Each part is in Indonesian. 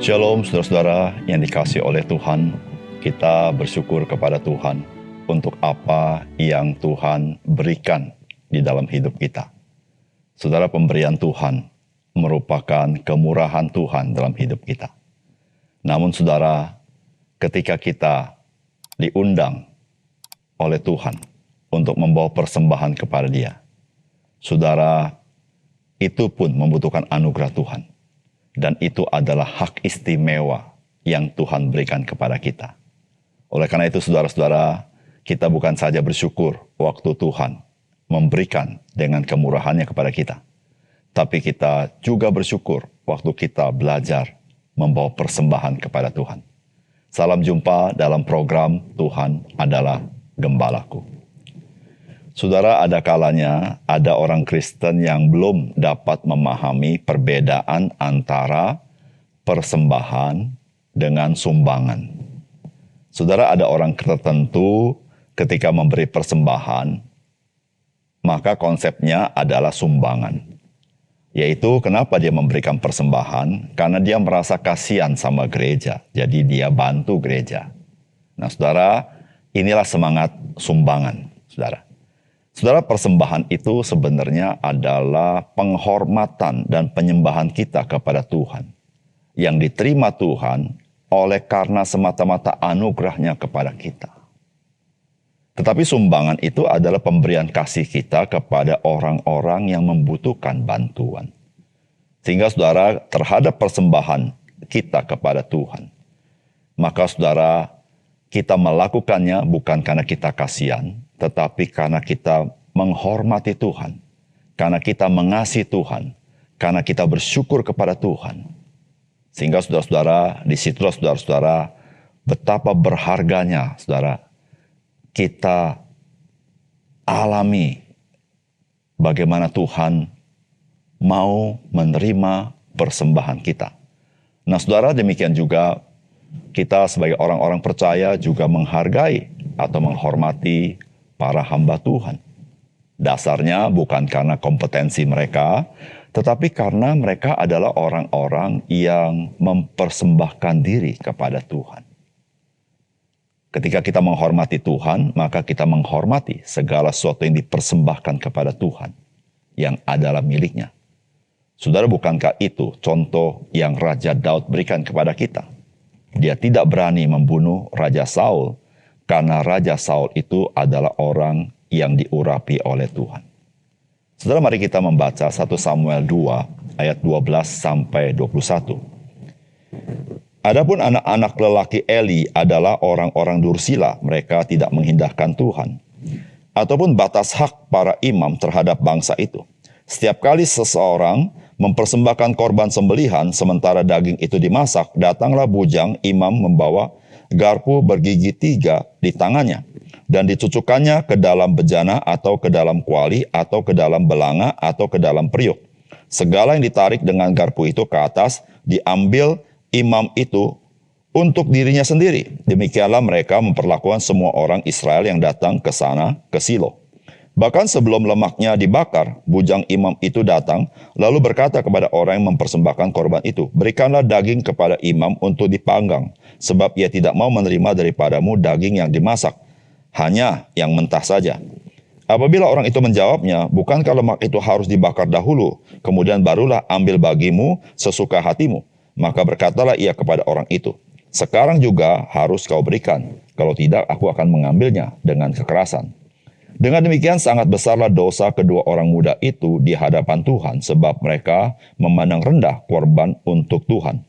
Shalom saudara-saudara yang dikasihi oleh Tuhan. Kita bersyukur kepada Tuhan untuk apa yang Tuhan berikan di dalam hidup kita. Saudara, pemberian Tuhan merupakan kemurahan Tuhan dalam hidup kita. Namun saudara, ketika kita diundang oleh Tuhan untuk membawa persembahan kepada Dia, saudara, itu pun membutuhkan anugerah Tuhan. Dan itu adalah hak istimewa yang Tuhan berikan kepada kita. Oleh karena itu saudara-saudara, kita bukan saja bersyukur waktu Tuhan memberikan dengan kemurahannya kepada kita, tapi kita juga bersyukur waktu kita belajar membawa persembahan kepada Tuhan. Salam jumpa dalam program Tuhan adalah Gembalaku. Saudara, ada kalanya ada orang Kristen yang belum dapat memahami perbedaan antara persembahan dengan sumbangan. Saudara, ada orang tertentu ketika memberi persembahan, maka konsepnya adalah sumbangan. Yaitu kenapa dia memberikan persembahan? Karena dia merasa kasihan sama gereja, jadi dia bantu gereja. Nah saudara, inilah semangat sumbangan, saudara. Saudara, persembahan itu sebenarnya adalah penghormatan dan penyembahan kita kepada Tuhan, yang diterima Tuhan oleh karena semata-mata anugerahnya kepada kita. Tetapi sumbangan itu adalah pemberian kasih kita kepada orang-orang yang membutuhkan bantuan. Sehingga saudara, terhadap persembahan kita kepada Tuhan, maka saudara, kita melakukannya bukan karena kita kasihan, tetapi karena kita menghormati Tuhan, karena kita mengasihi Tuhan, karena kita bersyukur kepada Tuhan. Sehingga saudara-saudara, disitulah saudara-saudara, betapa berharganya saudara, kita alami bagaimana Tuhan mau menerima persembahan kita. Nah saudara, demikian juga kita sebagai orang-orang percaya juga menghargai atau menghormati para hamba Tuhan. Dasarnya bukan karena kompetensi mereka, tetapi karena mereka adalah orang-orang yang mempersembahkan diri kepada Tuhan. Ketika kita menghormati Tuhan, maka kita menghormati segala sesuatu yang dipersembahkan kepada Tuhan, yang adalah miliknya. Saudara, bukankah itu contoh yang Raja Daud berikan kepada kita? Dia tidak berani membunuh Raja Saul, karena Raja Saul itu adalah orang yang diurapi oleh Tuhan. Saudara, mari kita membaca 1 Samuel 2 ayat 12 sampai 21. Adapun anak-anak lelaki Eli adalah orang-orang dursila, mereka tidak mengindahkan Tuhan, ataupun batas hak para imam terhadap bangsa itu. Setiap kali seseorang mempersembahkan korban sembelihan, sementara daging itu dimasak, datanglah bujang imam membawa garpu bergigi 3 di tangannya, dan dicucukkannya ke dalam bejana atau ke dalam kuali atau ke dalam belanga atau ke dalam periuk. Segala yang ditarik dengan garpu itu ke atas diambil imam itu untuk dirinya sendiri. Demikianlah mereka memperlakukan semua orang Israel yang datang ke sana, ke Silo. Bahkan sebelum lemaknya dibakar, bujang imam itu datang, lalu berkata kepada orang yang mempersembahkan korban itu, berikanlah daging kepada imam untuk dipanggang, sebab ia tidak mau menerima daripadamu daging yang dimasak, hanya yang mentah saja. Apabila orang itu menjawabnya, bukankah lemak itu harus dibakar dahulu, kemudian barulah ambil bagimu sesuka hatimu? Maka berkatalah ia kepada orang itu, sekarang juga harus kau berikan, kalau tidak aku akan mengambilnya dengan kekerasan. Dengan demikian sangat besarlah dosa kedua orang muda itu di hadapan Tuhan, sebab mereka memandang rendah korban untuk Tuhan.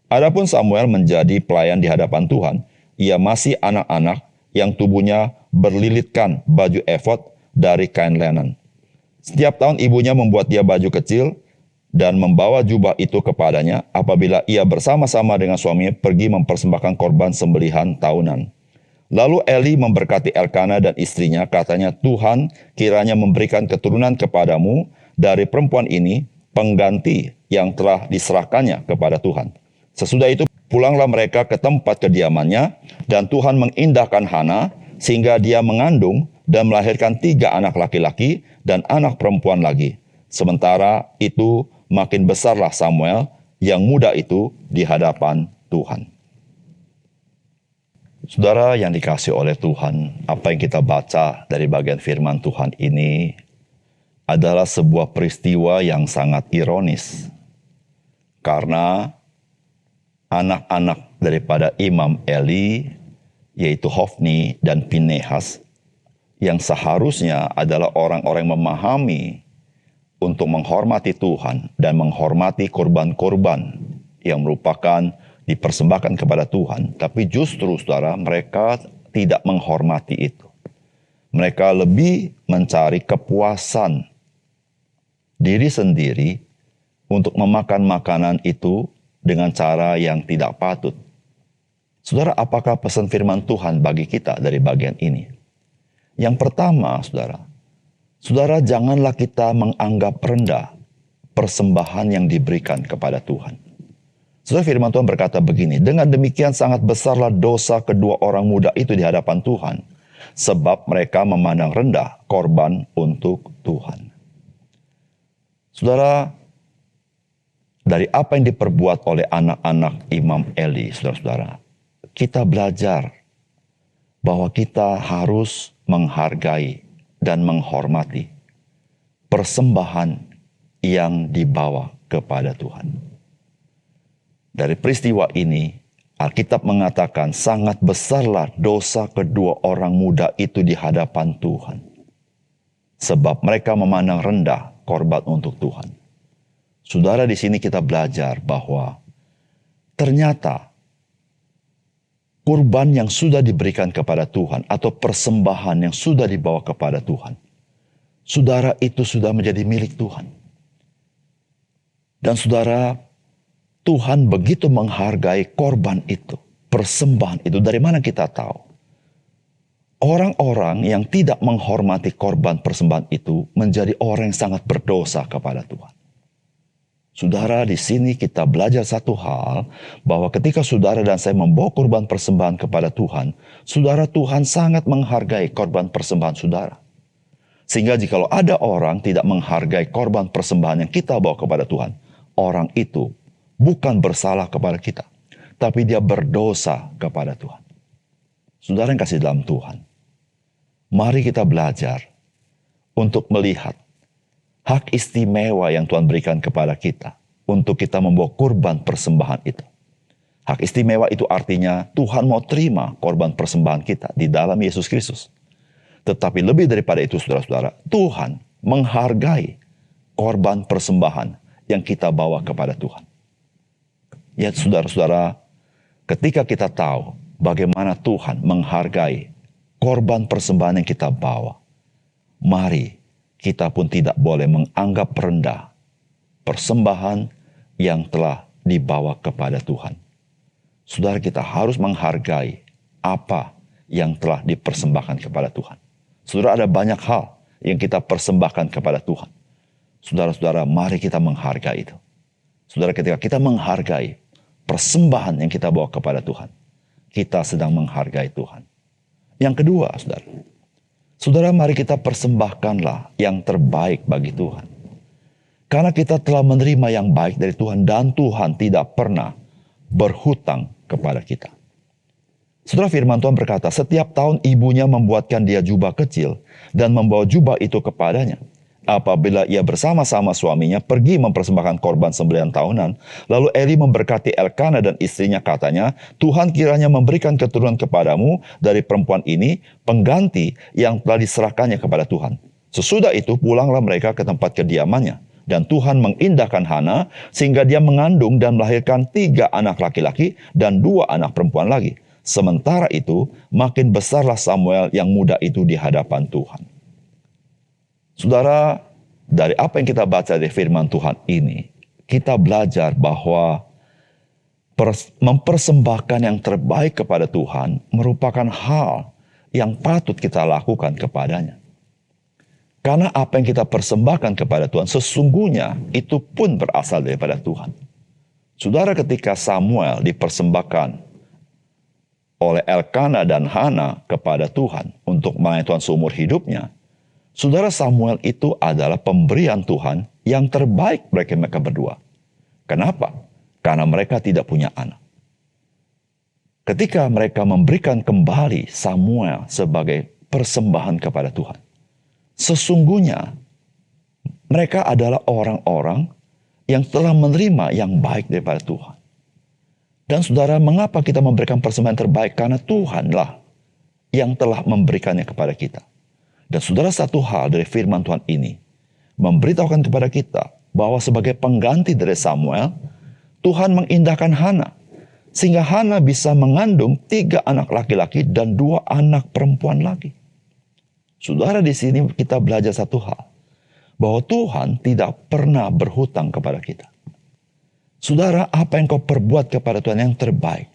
Adapun Samuel menjadi pelayan di hadapan Tuhan, ia masih anak-anak yang tubuhnya berlilitkan baju efod dari kain linen. Setiap tahun ibunya membuat dia baju kecil dan membawa jubah itu kepadanya apabila ia bersama-sama dengan suaminya pergi mempersembahkan korban sembelihan tahunan. Lalu Eli memberkati Elkana dan istrinya, katanya, Tuhan kiranya memberikan keturunan kepadamu dari perempuan ini pengganti yang telah diserahkannya kepada Tuhan. Sesudah itu pulanglah mereka ke tempat kediamannya, dan Tuhan mengindahkan Hana sehingga dia mengandung dan melahirkan 3 anak laki-laki dan anak perempuan lagi. Sementara itu makin besarlah Samuel yang muda itu di hadapan Tuhan. Saudara yang dikasihi oleh Tuhan, apa yang kita baca dari bagian firman Tuhan ini adalah sebuah peristiwa yang sangat ironis. Karena anak-anak daripada Imam Eli, yaitu Hofni dan Pinehas, yang seharusnya adalah orang-orang yang memahami untuk menghormati Tuhan dan menghormati korban-korban yang merupakan dipersembahkan kepada Tuhan. Tapi justru saudara, mereka tidak menghormati itu. Mereka lebih mencari kepuasan diri sendiri untuk memakan makanan itu dengan cara yang tidak patut. Saudara, apakah pesan firman Tuhan bagi kita dari bagian ini? Yang pertama, saudara, janganlah kita menganggap rendah persembahan yang diberikan kepada Tuhan. Saudara, firman Tuhan berkata begini, dengan demikian sangat besarlah dosa kedua orang muda itu di hadapan Tuhan, sebab mereka memandang rendah korban untuk Tuhan. Saudara, dari apa yang diperbuat oleh anak-anak Imam Eli, saudara-saudara, kita belajar bahwa kita harus menghargai dan menghormati persembahan yang dibawa kepada Tuhan. Dari peristiwa ini, Alkitab mengatakan sangat besarlah dosa kedua orang muda itu di hadapan Tuhan. Sebab mereka memandang rendah korban untuk Tuhan. Saudara, di sini kita belajar bahwa ternyata kurban yang sudah diberikan kepada Tuhan atau persembahan yang sudah dibawa kepada Tuhan, saudara, itu sudah menjadi milik Tuhan. Dan saudara, Tuhan begitu menghargai korban itu, persembahan itu. Dari mana kita tahu? Orang-orang yang tidak menghormati korban persembahan itu menjadi orang yang sangat berdosa kepada Tuhan. Saudara, di sini kita belajar satu hal, bahwa ketika saudara dan saya membawa korban persembahan kepada Tuhan, saudara, Tuhan sangat menghargai korban persembahan saudara. Sehingga jikalau ada orang tidak menghargai korban persembahan yang kita bawa kepada Tuhan, orang itu bukan bersalah kepada kita, tapi dia berdosa kepada Tuhan. Saudara yang kasih dalam Tuhan, mari kita belajar untuk melihat hak istimewa yang Tuhan berikan kepada kita untuk kita membawa kurban persembahan itu. Hak istimewa itu artinya Tuhan mau terima korban persembahan kita di dalam Yesus Kristus. Tetapi lebih daripada itu, saudara-saudara, Tuhan menghargai korban persembahan yang kita bawa kepada Tuhan. Ya, saudara-saudara, ketika kita tahu bagaimana Tuhan menghargai korban persembahan yang kita bawa, mari kita pun tidak boleh menganggap rendah persembahan yang telah dibawa kepada Tuhan. Saudara, kita harus menghargai apa yang telah dipersembahkan kepada Tuhan. Saudara, ada banyak hal yang kita persembahkan kepada Tuhan. Saudara-saudara, mari kita menghargai itu. Saudara, ketika kita menghargai persembahan yang kita bawa kepada Tuhan, kita sedang menghargai Tuhan. Yang kedua, saudara, mari kita persembahkanlah yang terbaik bagi Tuhan. Karena kita telah menerima yang baik dari Tuhan dan Tuhan tidak pernah berhutang kepada kita. Saudara, firman Tuhan berkata, setiap tahun ibunya membuatkan dia jubah kecil dan membawa jubah itu kepadanya. Apabila ia bersama-sama suaminya pergi mempersembahkan korban sembelihan tahunan, lalu Eli memberkati Elkana dan istrinya, katanya, Tuhan kiranya memberikan keturunan kepadamu dari perempuan ini, pengganti yang telah diserahkannya kepada Tuhan. Sesudah itu pulanglah mereka ke tempat kediamannya. Dan Tuhan mengindahkan Hana sehingga dia mengandung dan melahirkan 3 anak laki-laki dan 2 anak perempuan lagi. Sementara itu makin besarlah Samuel yang muda itu di hadapan Tuhan. Saudara, dari apa yang kita baca dari firman Tuhan ini, kita belajar bahwa mempersembahkan yang terbaik kepada Tuhan merupakan hal yang patut kita lakukan kepadanya. Karena apa yang kita persembahkan kepada Tuhan sesungguhnya itu pun berasal daripada Tuhan. Saudara, ketika Samuel dipersembahkan oleh Elkana dan Hana kepada Tuhan untuk melayani Tuhan seumur hidupnya, saudara, Samuel itu adalah pemberian Tuhan yang terbaik bagi mereka berdua. Kenapa? karena mereka tidak punya anak. Ketika mereka memberikan kembali Samuel sebagai persembahan kepada Tuhan, sesungguhnya mereka adalah orang-orang yang telah menerima yang baik daripada Tuhan. Dan saudara, mengapa kita memberikan persembahan terbaik? Karena Tuhanlah yang telah memberikannya kepada kita. Dan saudara, satu hal dari firman Tuhan ini memberitahukan kepada kita bahwa sebagai pengganti dari Samuel, Tuhan mengindahkan Hana, sehingga Hana bisa mengandung 3 anak laki-laki dan 2 anak perempuan lagi. Saudara, di sini kita belajar satu hal, bahwa Tuhan tidak pernah berhutang kepada kita. Saudara, apa yang kau perbuat kepada Tuhan yang terbaik.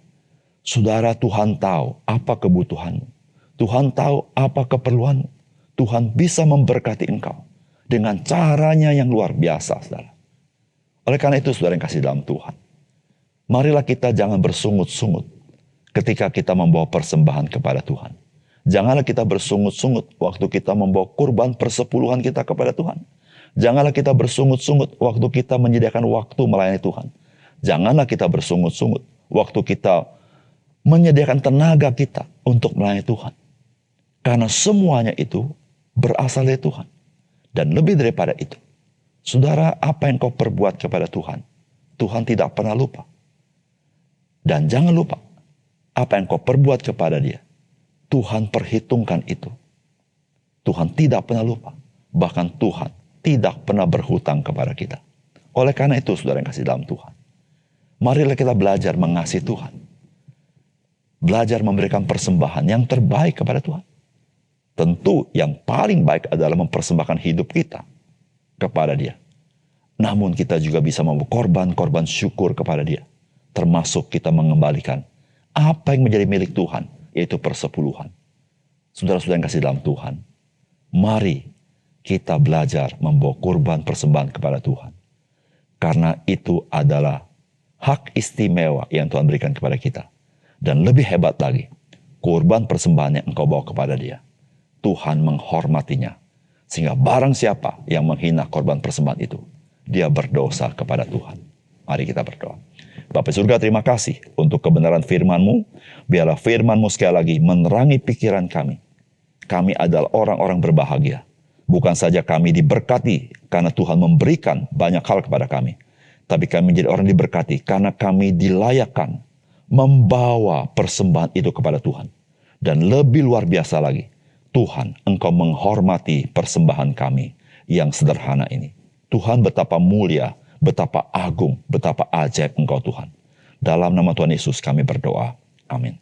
Saudara, Tuhan tahu apa kebutuhanmu. Tuhan tahu apa keperluanmu. Tuhan bisa memberkati engkau dengan caranya yang luar biasa, saudara. Oleh karena itu, saudara yang kasih dalam Tuhan, marilah kita jangan bersungut-sungut ketika kita membawa persembahan kepada Tuhan. Janganlah kita bersungut-sungut waktu kita membawa kurban persepuluhan kita kepada Tuhan. Janganlah kita bersungut-sungut waktu kita menyediakan waktu melayani Tuhan. Janganlah kita bersungut-sungut waktu kita menyediakan tenaga kita untuk melayani Tuhan. Karena semuanya itu berasal dari Tuhan. Dan lebih daripada itu, saudara, apa yang kau perbuat kepada Tuhan, Tuhan tidak pernah lupa. Dan jangan lupa, apa yang kau perbuat kepada Dia, Tuhan perhitungkan itu. Tuhan tidak pernah lupa. Bahkan Tuhan tidak pernah berhutang kepada kita. Oleh karena itu, saudara yang kasih dalam Tuhan, marilah kita belajar mengasihi Tuhan. Belajar memberikan persembahan yang terbaik kepada Tuhan. Tentu yang paling baik adalah mempersembahkan hidup kita kepada Dia. Namun kita juga bisa membawa korban syukur kepada Dia. Termasuk kita mengembalikan apa yang menjadi milik Tuhan, yaitu persepuluhan. Saudara-saudara yang kasih dalam Tuhan, mari kita belajar membawa kurban persembahan kepada Tuhan. Karena itu adalah hak istimewa yang Tuhan berikan kepada kita. Dan lebih hebat lagi, kurban persembahan yang engkau bawa kepada Dia, Tuhan menghormatinya. Sehingga barang siapa yang menghina korban persembahan itu, dia berdosa kepada Tuhan. Mari kita berdoa. Bapa surga, terima kasih untuk kebenaran firman-Mu. Biarlah firman-Mu sekali lagi menerangi pikiran kami. Kami adalah orang-orang berbahagia. Bukan saja kami diberkati karena Tuhan memberikan banyak hal kepada kami. Tapi kami menjadi orang diberkati karena kami dilayakkan membawa persembahan itu kepada Tuhan. Dan lebih luar biasa lagi, Tuhan, Engkau menghormati persembahan kami yang sederhana ini. Tuhan, betapa mulia, betapa agung, betapa ajaib Engkau Tuhan. Dalam nama Tuhan Yesus kami berdoa. Amin.